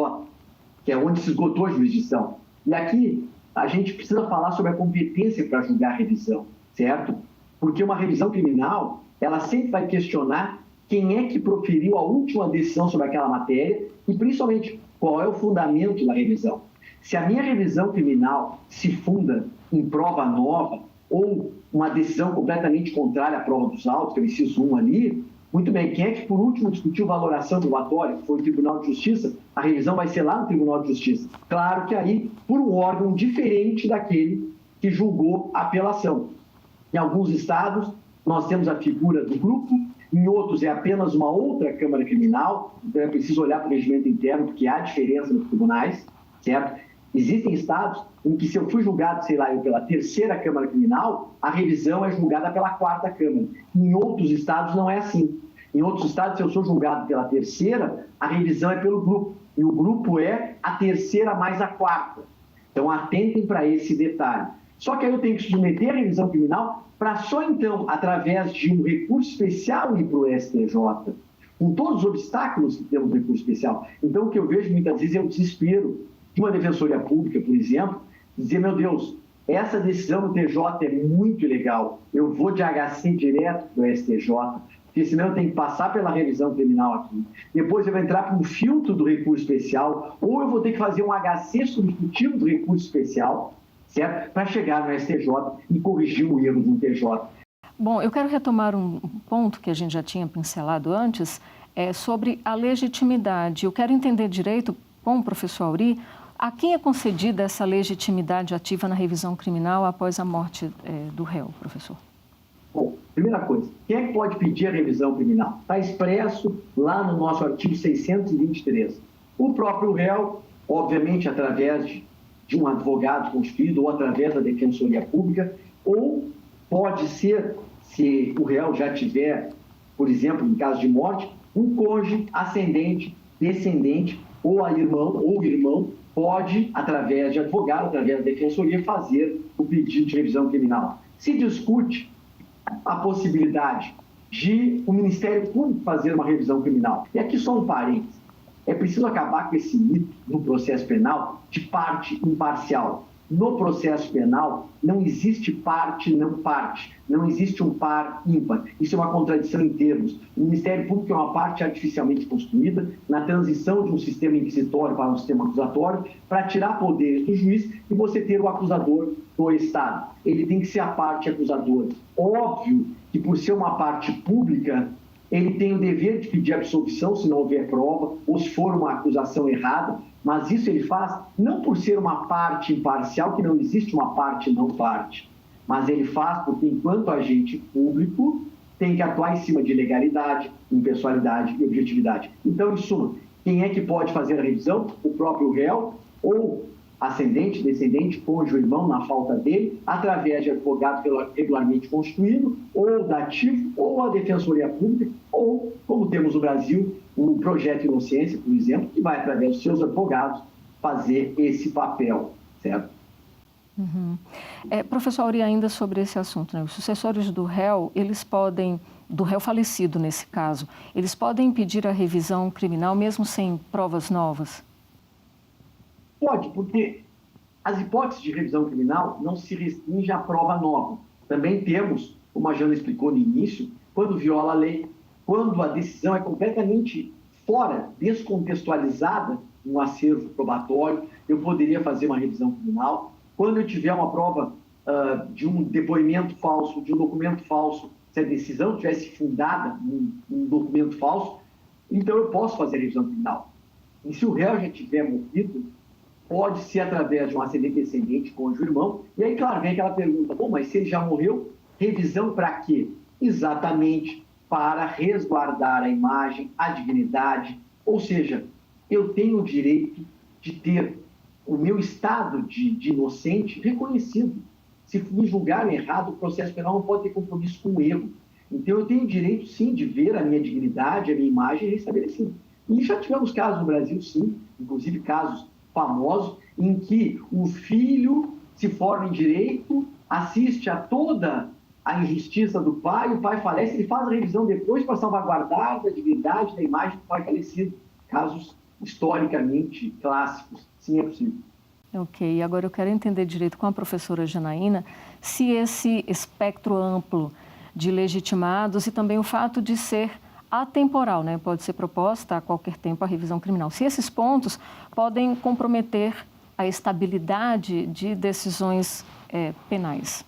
que é onde se esgotou a jurisdição. E aqui, a gente precisa falar sobre a competência para julgar a revisão, certo? Porque uma revisão criminal, ela sempre vai questionar quem é que proferiu a última decisão sobre aquela matéria e, principalmente, qual é o fundamento da revisão. Se a minha revisão criminal se funda em prova nova ou uma decisão completamente contrária à prova dos autos, que é o inciso 1 ali, muito bem, quem é que por último discutiu valoração probatória? Foi o Tribunal de Justiça, a revisão vai ser lá no Tribunal de Justiça. Claro que aí, por um órgão diferente daquele que julgou a apelação. Em alguns estados, nós temos a figura do grupo, em outros é apenas uma outra Câmara Criminal, então é preciso olhar para o regimento interno, porque há diferença nos tribunais, certo? Existem estados em que, se eu fui julgado, sei lá, pela terceira Câmara Criminal, a revisão é julgada pela quarta Câmara. Em outros estados não é assim. Em outros estados, se eu sou julgado pela terceira, a revisão é pelo grupo. E o grupo é a terceira mais a quarta. Então, atentem para esse detalhe. Só que aí eu tenho que submeter a revisão criminal para só então, através de um recurso especial, ir para o STJ, com todos os obstáculos que temos no recurso especial. Então, o que eu vejo muitas vezes é o desespero de uma defensoria pública, por exemplo, dizer, meu Deus, essa decisão do TJ é muito legal, eu vou de HC direto para o STJ, porque senão eu tenho que passar pela revisão criminal aqui. Depois eu vou entrar para um filtro do recurso especial, ou eu vou ter que fazer um HC substitutivo do recurso especial, certo? Para chegar no STJ e corrigir o erro do TJ. Bom, eu quero retomar um ponto que a gente já tinha pincelado antes, sobre a legitimidade. Eu quero entender direito com o professor Aury, a quem é concedida essa legitimidade ativa na revisão criminal após a morte do réu, professor? Bom, primeira coisa, quem é que pode pedir a revisão criminal? Está expresso lá no nosso artigo 623. O próprio réu, obviamente, através de um advogado constituído ou através da Defensoria Pública, ou pode ser, se o réu já tiver, por exemplo, em caso de morte, um cônjuge, ascendente, descendente, ou irmão, pode, através de advogado, através da Defensoria, fazer o pedido de revisão criminal. Se discute a possibilidade de o Ministério Público fazer uma revisão criminal. E aqui só um parênteses. É preciso acabar com esse mito no processo penal de parte imparcial. No processo penal, não existe parte não parte. Não existe um par ímpar. Isso é uma contradição em termos. O Ministério Público é uma parte artificialmente construída na transição de um sistema inquisitório para um sistema acusatório para tirar poderes do juiz e você ter o acusador do Estado. Ele tem que ser a parte acusadora. Óbvio que, por ser uma parte pública, ele tem o dever de pedir absolvição se não houver prova ou se for uma acusação errada, mas isso ele faz não por ser uma parte imparcial, que não existe uma parte não parte, mas ele faz porque, enquanto agente público, tem que atuar em cima de legalidade, impessoalidade e objetividade. Então, em suma, quem é que pode fazer a revisão? O próprio réu ou ascendente, descendente, cônjuge, irmão, na falta dele, através de advogado regularmente constituído, ou dativo, ou a Defensoria Pública, ou, como temos no Brasil, um projeto de inocência, por exemplo, que vai, através dos seus advogados, fazer esse papel, certo? Uhum. Professor Aury, ainda sobre esse assunto, né? Os sucessores do réu, eles podem, do réu falecido nesse caso, eles podem pedir a revisão criminal mesmo sem provas novas? Pode, porque as hipóteses de revisão criminal não se restringem à prova nova. Também temos, como a Jana explicou no início, quando viola a lei, quando a decisão é completamente fora, descontextualizada no acervo probatório, eu poderia fazer uma revisão criminal. Quando eu tiver uma prova de um depoimento falso, de um documento falso, se a decisão tivesse fundada num documento falso, então eu posso fazer a revisão criminal. E se o réu já tiver morrido, pode ser através de um ascendente, descendente, cônjuge, irmão. E aí, claro, vem aquela pergunta, bom, mas se ele já morreu, revisão para quê? Exatamente para resguardar a imagem, a dignidade, ou seja, eu tenho o direito de ter o meu estado de inocente reconhecido. Se me julgarem errado, o processo penal não pode ter compromisso com o erro. Então, eu tenho o direito, sim, de ver a minha dignidade, a minha imagem restabelecida. E já tivemos casos no Brasil, sim, inclusive casos famosos, em que o filho se forma em direito, assiste a toda a injustiça do pai, o pai falece, ele faz a revisão depois para salvaguardar a dignidade da imagem do pai falecido. Casos historicamente clássicos. Sim, é possível. Ok, agora eu quero entender direito com a professora Janaína se esse espectro amplo de legitimados e também o fato de ser atemporal, né? Pode ser proposta a qualquer tempo a revisão criminal. Se esses pontos podem comprometer a estabilidade de decisões penais.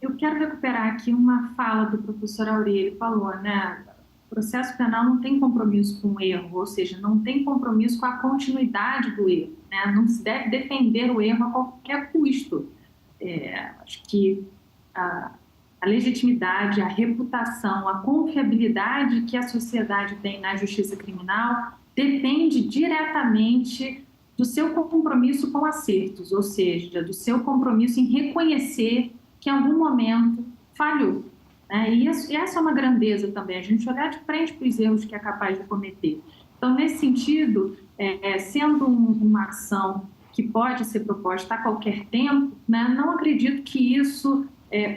Eu quero recuperar aqui uma fala do professor Auri. Ele falou, né? O processo penal não tem compromisso com o erro, ou seja, não tem compromisso com a continuidade do erro, né? Não se deve defender o erro a qualquer custo. Acho que a legitimidade, a reputação, a confiabilidade que a sociedade tem na justiça criminal depende diretamente do seu compromisso com acertos, ou seja, do seu compromisso em reconhecer que em algum momento falhou. E essa é uma grandeza também, a gente olhar de frente para os erros que é capaz de cometer. Então, nesse sentido, sendo uma ação que pode ser proposta a qualquer tempo, né, não acredito que isso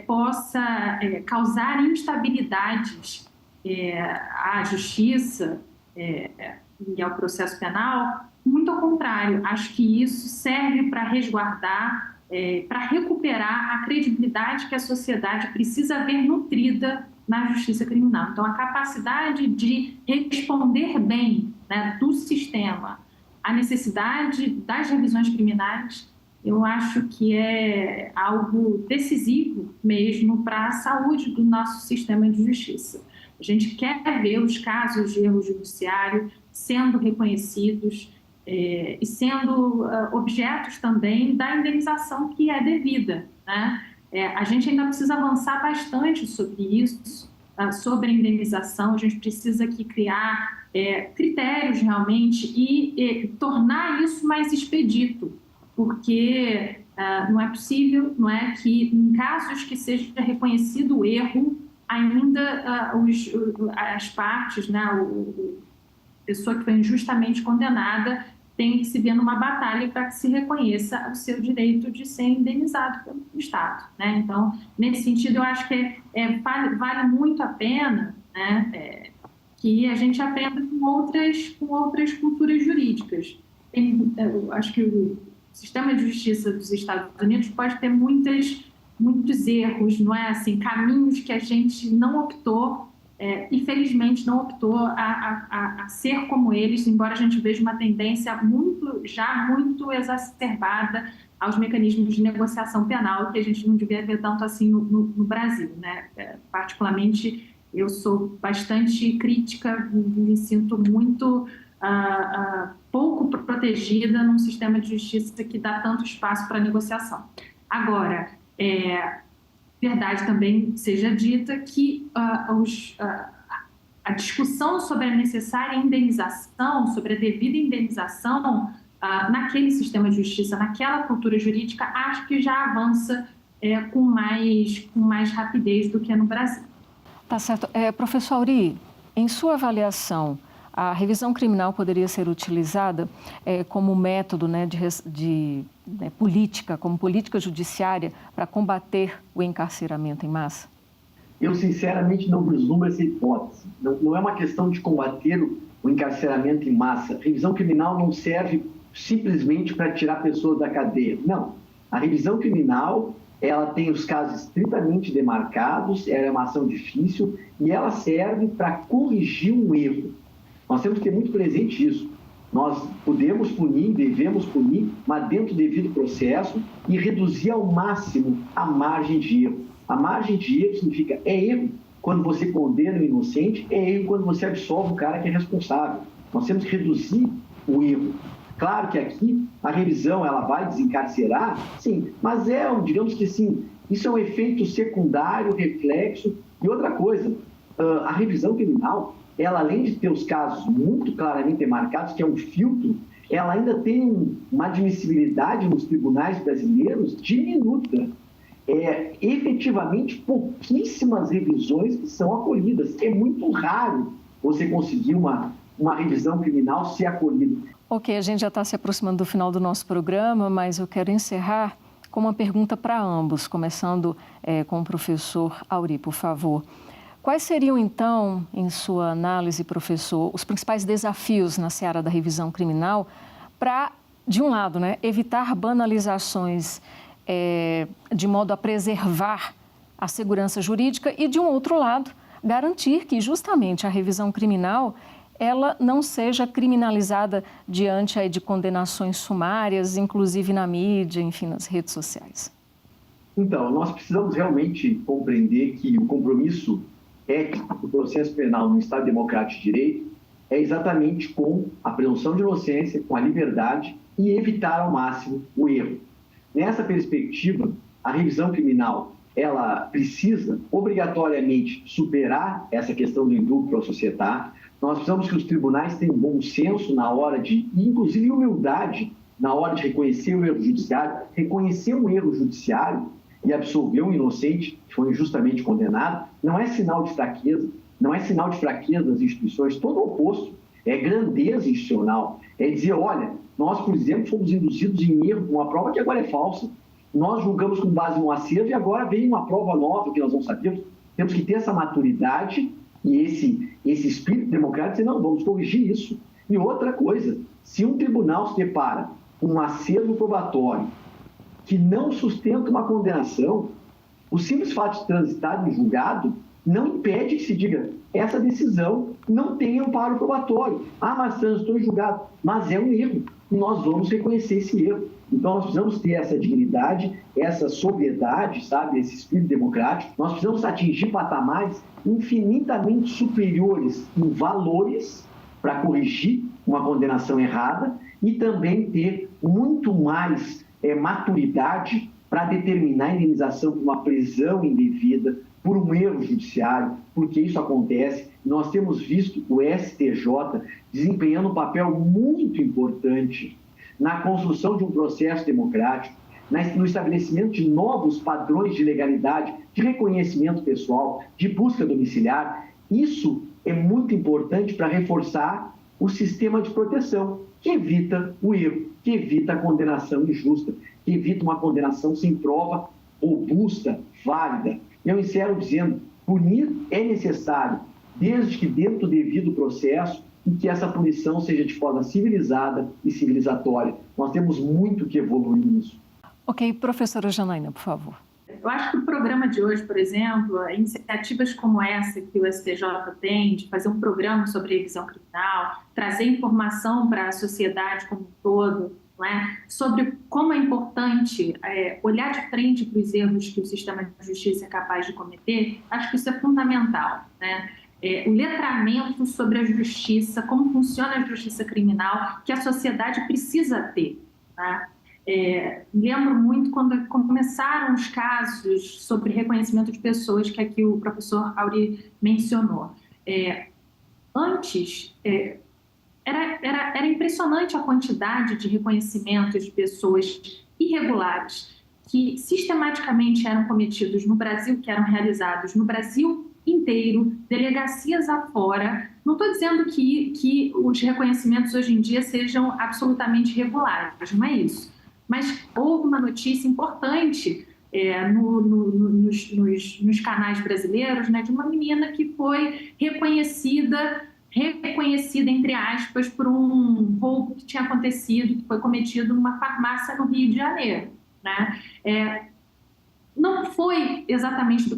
possa causar instabilidades à justiça e ao processo penal. Muito ao contrário, acho que isso serve para resguardar, para recuperar a credibilidade que a sociedade precisa ver nutrida na justiça criminal. Então, a capacidade de responder bem, né, do sistema à necessidade das revisões criminais, eu acho que é algo decisivo mesmo para a saúde do nosso sistema de justiça. A gente quer ver os casos de erro judiciário sendo reconhecidos e sendo objetos também da indenização que é devida, né? A gente ainda precisa avançar bastante sobre isso, sobre a indenização. A gente precisa aqui criar critérios realmente e tornar isso mais expedito, porque não é possível, não é, que em casos que seja reconhecido o erro, ainda as partes, né, a pessoa que foi injustamente condenada tem que se ver numa batalha para que se reconheça o seu direito de ser indenizado pelo Estado, né? Então, nesse sentido, eu acho que vale muito a pena, né, que a gente aprenda com outras culturas jurídicas. Eu acho que o sistema de justiça dos Estados Unidos pode ter muitos erros, não é assim, caminhos que a gente não optou, infelizmente não optou a ser como eles, embora a gente veja uma tendência muito exacerbada aos mecanismos de negociação penal, que a gente não devia ver tanto assim no Brasil, né? Particularmente, eu sou bastante crítica, me sinto muito pouco protegida num sistema de justiça que dá tanto espaço para negociação. Agora, verdade também seja dita que a discussão sobre a necessária indenização, sobre a devida indenização naquele sistema de justiça, naquela cultura jurídica, acho que já avança com mais rapidez do que no Brasil. Tá certo. Professor Auri, em sua avaliação, a revisão criminal poderia ser utilizada como método, né, de política, como política judiciária para combater o encarceramento em massa? Eu, sinceramente, não vislumbro essa hipótese. Não é uma questão de combater o encarceramento em massa. A revisão criminal não serve simplesmente para tirar pessoas da cadeia. Não. A revisão criminal, ela tem os casos estritamente demarcados, ela é uma ação difícil e ela serve para corrigir um erro. Nós temos que ter muito presente isso. Nós podemos punir, devemos punir, mas dentro do devido processo e reduzir ao máximo a margem de erro. A margem de erro significa erro quando você condena o inocente, erro quando você absolve o cara que é responsável. Nós temos que reduzir o erro. Claro que aqui a revisão ela vai desencarcerar, sim, mas digamos que sim, isso é um efeito secundário, reflexo. E outra coisa, a revisão criminal, ela além de ter os casos muito claramente demarcados, que é um filtro, ela ainda tem uma admissibilidade nos tribunais brasileiros diminuta. Efetivamente, pouquíssimas revisões que são acolhidas. É muito raro você conseguir uma revisão criminal ser acolhida. Ok, a gente já está se aproximando do final do nosso programa, mas eu quero encerrar com uma pergunta para ambos, começando com o professor Aury, por favor. Quais seriam, então, em sua análise, professor, os principais desafios na seara da revisão criminal para, de um lado, evitar banalizações de modo a preservar a segurança jurídica e, de um outro lado, garantir que justamente a revisão criminal ela não seja criminalizada diante aí de condenações sumárias, inclusive na mídia, enfim, nas redes sociais? Então, nós precisamos realmente compreender que o compromisso ético do processo penal no Estado Democrático de Direito é exatamente com a presunção de inocência, com a liberdade e evitar ao máximo o erro. Nessa perspectiva, a revisão criminal ela precisa obrigatoriamente superar essa questão do indulto para a sociedade. Nós precisamos que os tribunais tenham bom senso na hora de, inclusive humildade, na hora de reconhecer o erro judiciário, reconhecer um erro judiciário e absolver um inocente que foi injustamente condenado, não é sinal de fraqueza, não é sinal de fraqueza das instituições, todo o oposto, é grandeza institucional, é dizer, olha, nós, por exemplo, fomos induzidos em erro com uma prova que agora é falsa, nós julgamos com base no acervo e agora vem uma prova nova que nós não sabíamos. Temos que ter essa maturidade e esse espírito democrático, dizer, não, vamos corrigir isso. E outra coisa, se um tribunal se depara com um acervo probatório que não sustenta uma condenação, o simples fato de transitar em julgado não impede que se diga essa decisão não tem amparo probatório. Ah, mas transitou em julgado. Mas é um erro e nós vamos reconhecer esse erro. Então, nós precisamos ter essa dignidade, essa sobriedade, sabe, esse espírito democrático. Nós precisamos atingir patamares infinitamente superiores em valores para corrigir uma condenação errada e também ter muito mais maturidade para determinar a indenização por uma prisão indevida, por um erro judiciário, porque isso acontece. Nós temos visto o STJ desempenhando um papel muito importante na construção de um processo democrático, no estabelecimento de novos padrões de legalidade, de reconhecimento pessoal, de busca domiciliar. Isso é muito importante para reforçar o sistema de proteção, que evita o erro, que evita a condenação injusta, que evita uma condenação sem prova robusta, válida. Eu encerro dizendo, punir é necessário, desde que dentro do devido processo, e que essa punição seja de forma civilizada e civilizatória. Nós temos muito que evoluir nisso. Ok, professora Janaína, por favor. Eu acho que o programa de hoje, por exemplo, iniciativas como essa que o STJ tem, de fazer um programa sobre revisão criminal, trazer informação para a sociedade como um todo, sobre como é importante olhar de frente para os erros que o sistema de justiça é capaz de cometer, acho que isso é fundamental, o letramento sobre a justiça, como funciona a justiça criminal, que a sociedade precisa ter. Lembro muito quando começaram os casos sobre reconhecimento de pessoas, que aqui o professor Aury mencionou. Antes, era impressionante a quantidade de reconhecimento de pessoas irregulares que sistematicamente eram cometidos no Brasil, que eram realizados no Brasil inteiro, delegacias afora. Não estou dizendo que os reconhecimentos hoje em dia sejam absolutamente regulares, não é isso. Mas houve uma notícia importante nos canais brasileiros, de uma menina que foi reconhecida, entre aspas, por um roubo que tinha acontecido, que foi cometido numa farmácia no Rio de Janeiro. Não foi exatamente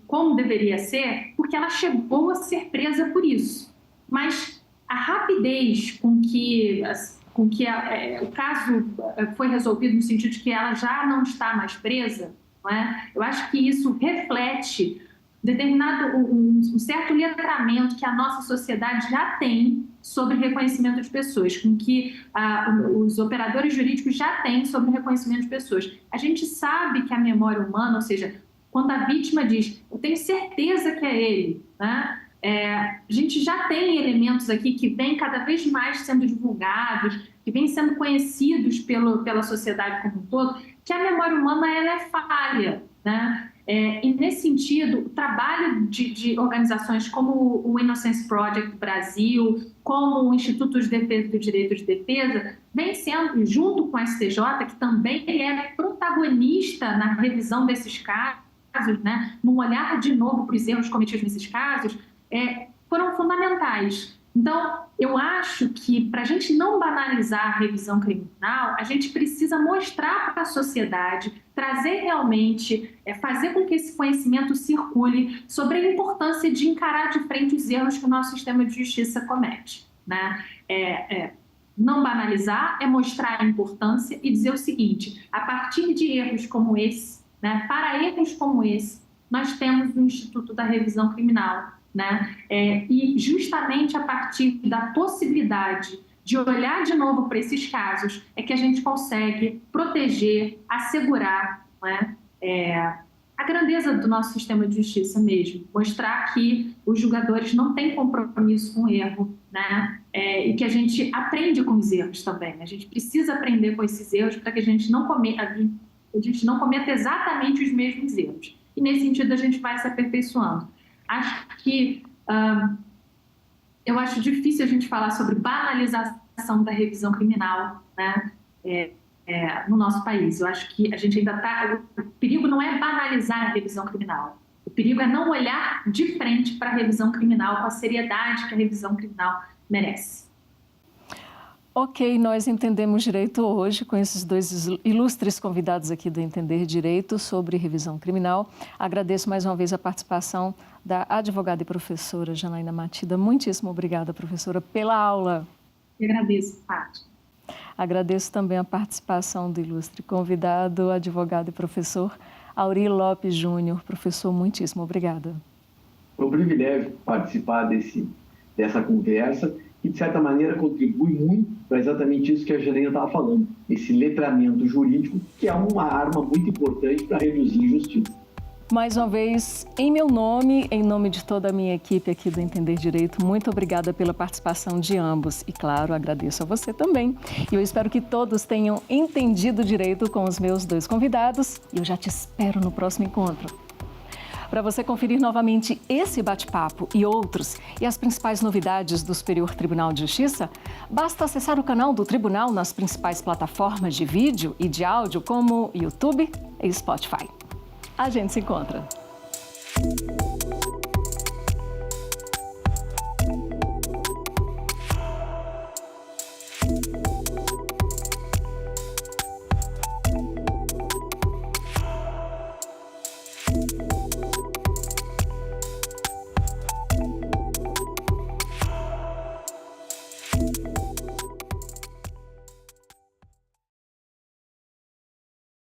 como deveria ser, porque ela chegou a ser presa por isso. Mas a rapidez com que o caso foi resolvido, no sentido de que ela já não está mais presa, eu acho que isso reflete um certo letramento que a nossa sociedade já tem sobre reconhecimento de pessoas, com que os operadores jurídicos já têm sobre reconhecimento de pessoas. A gente sabe que a memória humana, ou seja, quando a vítima diz, eu tenho certeza que é ele, a gente já tem elementos aqui que vêm cada vez mais sendo divulgados, que vêm sendo conhecidos pela sociedade como um todo, que a memória humana ela é falha, E, nesse sentido, o trabalho de organizações como o Innocence Project Brasil, como o Instituto de Defesa do Direito de Defesa, vem sendo, junto com a STJ, que também é protagonista na revisão desses casos, né, num olhar de novo para os erros cometidos nesses casos, foram fundamentais. Então, eu acho que para a gente não banalizar a revisão criminal, a gente precisa mostrar para a sociedade, trazer realmente, fazer com que esse conhecimento circule sobre a importância de encarar de frente os erros que o nosso sistema de justiça comete, né? Não banalizar é mostrar a importância e dizer o seguinte: a partir de erros como esse, né, para erros como esse, nós temos o Instituto da Revisão Criminal, né? E justamente a partir da possibilidade de olhar de novo para esses casos é que a gente consegue proteger, assegurar, né, a grandeza do nosso sistema de justiça mesmo, mostrar que os julgadores não têm compromisso com o erro, né? E que a gente aprende com os erros também, né? A gente precisa aprender com esses erros para que a gente não cometa exatamente os mesmos erros. E nesse sentido a gente vai se aperfeiçoando. Acho que eu acho difícil a gente falar sobre banalização da revisão criminal, né, no nosso país. Eu acho que a gente ainda está... O perigo não é banalizar a revisão criminal. O perigo é não olhar de frente para a revisão criminal com a seriedade que a revisão criminal merece. Ok, nós entendemos direito hoje com esses dois ilustres convidados aqui do Entender Direito sobre revisão criminal. Agradeço mais uma vez a participação da advogada e professora Janaína Matida. Muitíssimo obrigada, professora, pela aula. Eu agradeço, Fátima. Agradeço também a participação do ilustre convidado, advogado e professor Aury Lopes Júnior. Professor, muitíssimo obrigada. Foi um privilégio participar dessa conversa, que, de certa maneira, contribui muito para exatamente isso que a Janaína estava falando, esse letramento jurídico, que é uma arma muito importante para reduzir injustiça. Mais uma vez, em meu nome, em nome de toda a minha equipe aqui do Entender Direito, muito obrigada pela participação de ambos. E, claro, agradeço a você também. E eu espero que todos tenham entendido direito com os meus dois convidados. E eu já te espero no próximo encontro. Para você conferir novamente esse bate-papo e outros e as principais novidades do Superior Tribunal de Justiça, basta acessar o canal do Tribunal nas principais plataformas de vídeo e de áudio como YouTube e Spotify. A gente se encontra.